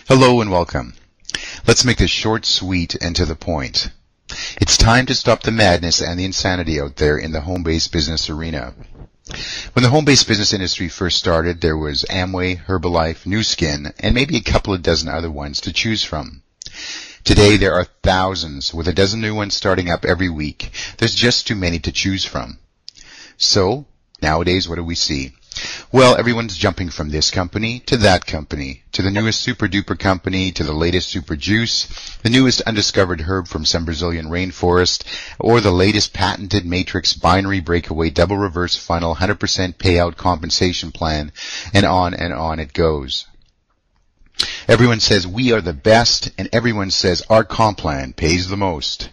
Hello and welcome. Let's make this short, sweet, and to the point. It's time to stop the madness and the insanity out there in the home-based business arena. When the home-based business industry first started, there was Amway, Herbalife, Nu Skin, and maybe a couple of dozen other ones to choose from. Today there are thousands, with a dozen new ones starting up every week. There's just too many to choose from. So, nowadays what do we see? Well, everyone's jumping from this company to that company, to the newest super duper company, to the latest super juice, the newest undiscovered herb from some Brazilian rainforest, or the latest patented matrix binary breakaway double reverse funnel 100% payout compensation plan, and on it goes. Everyone says we are the best, and everyone says our comp plan pays the most.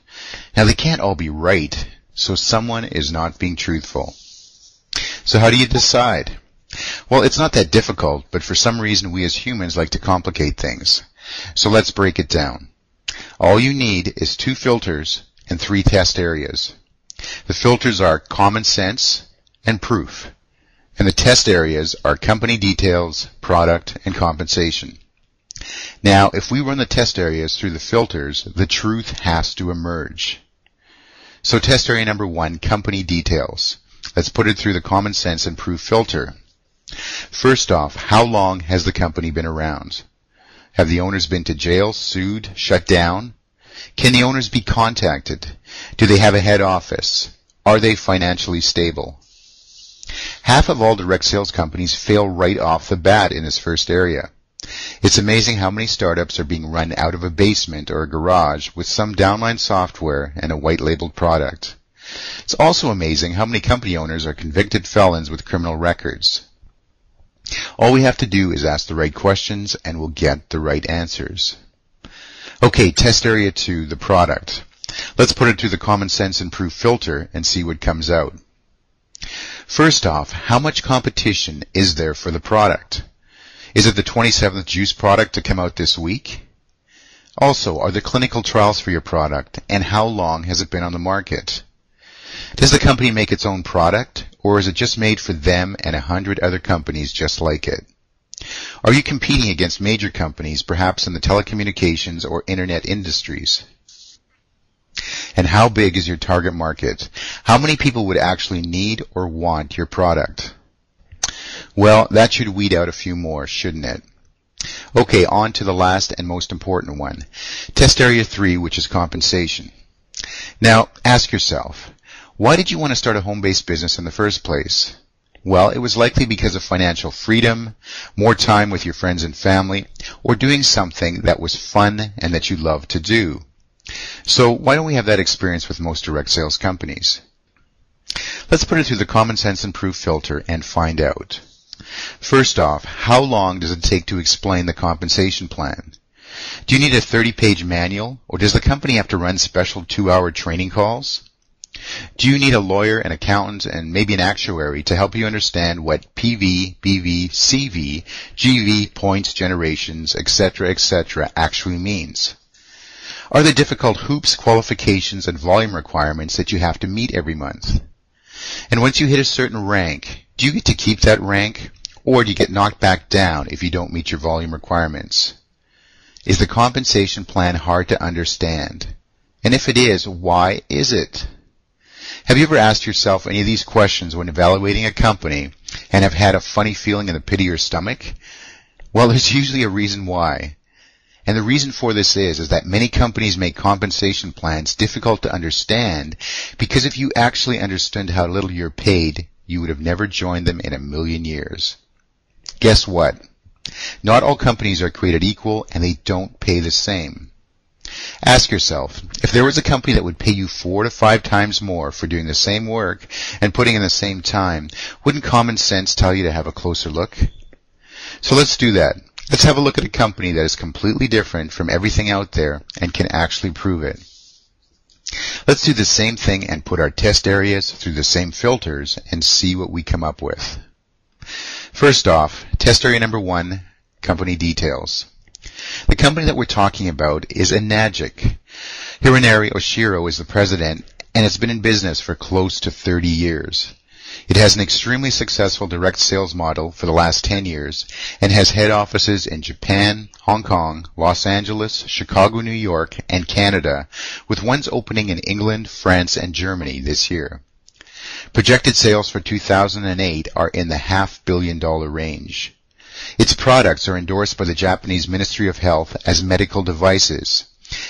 Now they can't all be right, so someone is not being truthful. So how do you decide? Well, it's not that difficult, but for some reason we as humans like to complicate things. So let's break it down. All you need is 2 filters and 3 test areas. The filters are common sense and proof. And the test areas are company details, product, and compensation. Now, if we run the test areas through the filters, the truth has to emerge. So test area number 1, company details. Let's put it through the common sense and proof filter. First off, how long has the company been around? Have the owners been to jail, sued, shut down? Can the owners be contacted? Do they have a head office? Are they financially stable? Half of all direct sales companies fail right off the bat in this first area. It's amazing how many startups are being run out of a basement or a garage with some downline software and a white-labeled product. It's also amazing how many company owners are convicted felons with criminal records. All we have to do is ask the right questions and we'll get the right answers. Okay, test area 2, the product. Let's put it through the common sense and proof filter and see what comes out. First off, how much competition is there for the product? Is it the 27th juice product to come out this week? Also, are there clinical trials for your product, and how long has it been on the market? Does the company make its own product, or is it just made for them and 100 other companies just like it? Are you competing against major companies, perhaps in the telecommunications or internet industries? And how big is your target market? How many people would actually need or want your product? Well, that should weed out a few more, shouldn't it? Okay, on to the last and most important one. Test area 3, which is compensation. Now, ask yourself, why did you want to start a home-based business in the first place? Well, it was likely because of financial freedom, more time with your friends and family, or doing something that was fun and that you loved to do. So why don't we have that experience with most direct sales companies? Let's put it through the common sense and proof filter and find out. First off, how long does it take to explain the compensation plan? Do you need a 30-page manual, or does the company have to run special 2-hour training calls? Do you need a lawyer, an accountant, and maybe an actuary to help you understand what PV, BV, CV, GV, points, generations, etc. actually means? Are there difficult hoops, qualifications, and volume requirements that you have to meet every month? And once you hit a certain rank, do you get to keep that rank, or do you get knocked back down if you don't meet your volume requirements? Is the compensation plan hard to understand? And if it is, why is it? Have you ever asked yourself any of these questions when evaluating a company and have had a funny feeling in the pit of your stomach? Well, there's usually a reason why. And the reason for this is that many companies make compensation plans difficult to understand because if you actually understood how little you're paid, you would have never joined them in a million years. Guess what? Not all companies are created equal and they don't pay the same. Ask yourself, if there was a company that would pay you 4 to 5 times more for doing the same work and putting in the same time, wouldn't common sense tell you to have a closer look? So let's do that. Let's have a look at a company that is completely different from everything out there and can actually prove it. Let's do the same thing and put our test areas through the same filters and see what we come up with. First off, test area number 1, company details. The company that we're talking about is Enagic. Hironari Oshiro is the president, and it's been in business for close to 30 years. It has an extremely successful direct sales model for the last 10 years and has head offices in Japan, Hong Kong, Los Angeles, Chicago, New York, and Canada, with ones opening in England, France, and Germany this year. Projected sales for 2008 are in the $500 million range. Its products are endorsed by the Japanese Ministry of Health as medical devices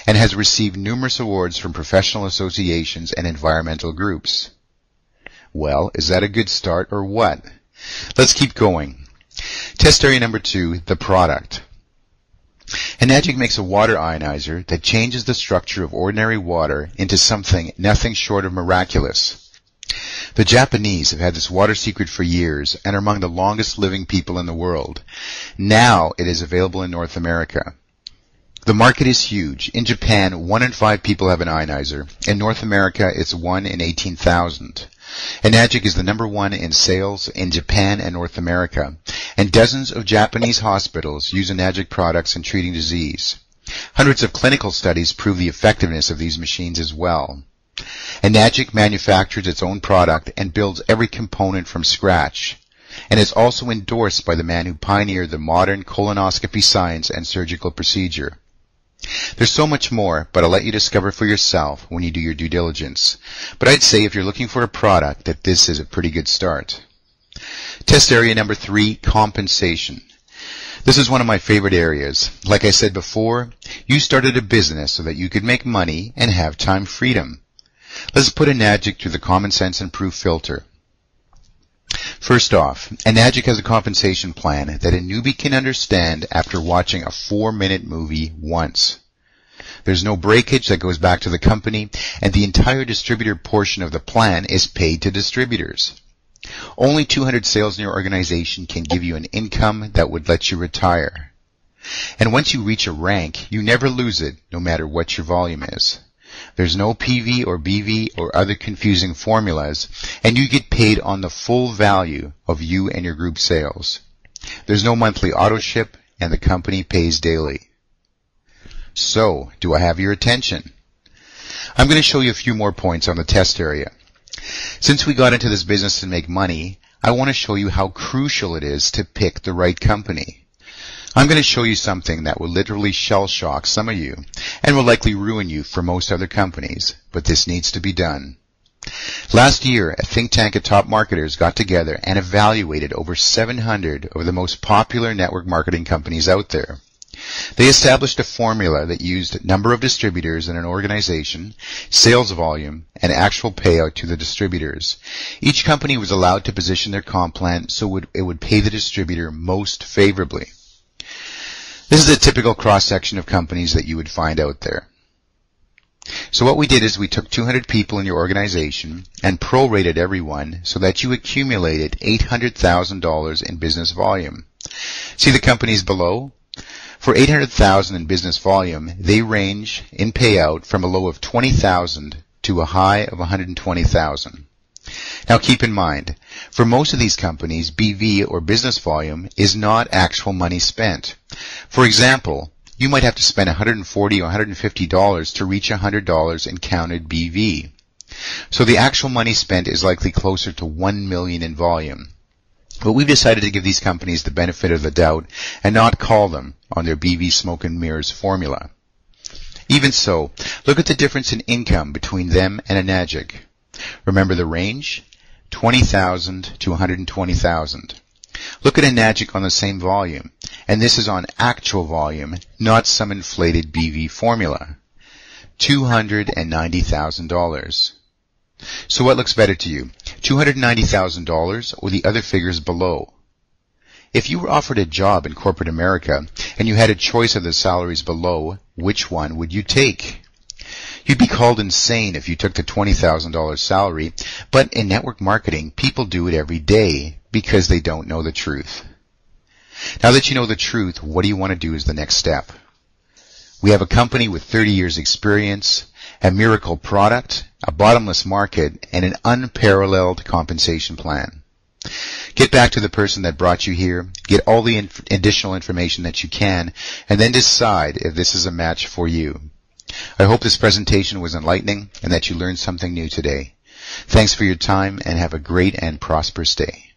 and has received numerous awards from professional associations and environmental groups. Well, is that a good start or what? Let's keep going. Test area number 2, the product. Enagic makes a water ionizer that changes the structure of ordinary water into something nothing short of miraculous. The Japanese have had this water secret for years and are among the longest living people in the world. Now it is available in North America. The market is huge. In Japan, 1 in 5 people have an ionizer. In North America, it's 1 in 18,000. Enagic is the number 1 in sales in Japan and North America, and dozens of Japanese hospitals use Enagic products in treating disease. Hundreds of clinical studies prove the effectiveness of these machines as well. Enagic manufactures its own product and builds every component from scratch, and is also endorsed by the man who pioneered the modern colonoscopy science and surgical procedure. There's so much more, but I'll let you discover for yourself when you do your due diligence. But I'd say if you're looking for a product, that this is a pretty good start. Test area number 3, compensation. This is one of my favorite areas. Like I said before, you started a business so that you could make money and have time freedom. Let's put Enagic through the common sense and proof filter. First off, Enagic has a compensation plan that a newbie can understand after watching a 4-minute movie once. There's no breakage that goes back to the company, and the entire distributor portion of the plan is paid to distributors. Only 200 sales in your organization can give you an income that would let you retire. And once you reach a rank, you never lose it, no matter what your volume is. There's no PV or BV or other confusing formulas, and you get paid on the full value of you and your group sales. There's no monthly auto ship, and the company pays daily. So, do I have your attention? I'm going to show you a few more points on the test area. Since we got into this business to make money, I want to show you how crucial it is to pick the right company. I'm going to show you something that will literally shell shock some of you and will likely ruin you for most other companies, but this needs to be done. Last year, a think tank of top marketers got together and evaluated over 700 of the most popular network marketing companies out there. They established a formula that used number of distributors in an organization, sales volume, and actual payout to the distributors. Each company was allowed to position their comp plan so it would pay the distributor most favorably. This is a typical cross-section of companies that you would find out there. So what we did is we took 200 people in your organization and prorated everyone so that you accumulated $800,000 in business volume. See the companies below? For $800,000 in business volume, they range in payout from a low of $20,000 to a high of $120,000. Now keep in mind, for most of these companies, BV or business volume is not actual money spent. For example, you might have to spend $140 or $150 to reach $100 in counted BV. So the actual money spent is likely closer to $1 million in volume. But we've decided to give these companies the benefit of the doubt and not call them on their BV smoke and mirrors formula. Even so, look at the difference in income between them and Enagic. Remember the range? $20,000 to $120,000. Look at Enagic on the same volume, and this is on actual volume, not some inflated BV formula. $290,000. So what looks better to you, $290,000 or the other figures below? If you were offered a job in corporate America and you had a choice of the salaries below, which one would you take? You'd be called insane if you took the $20,000 salary, but in network marketing, people do it every day because they don't know the truth. Now that you know the truth, what do you want to do as the next step? We have a company with 30 years experience, a miracle product, a bottomless market, and an unparalleled compensation plan. Get back to the person that brought you here, get all the additional information that you can, and then decide if this is a match for you. I hope this presentation was enlightening and that you learned something new today. Thanks for your time and have a great and prosperous day.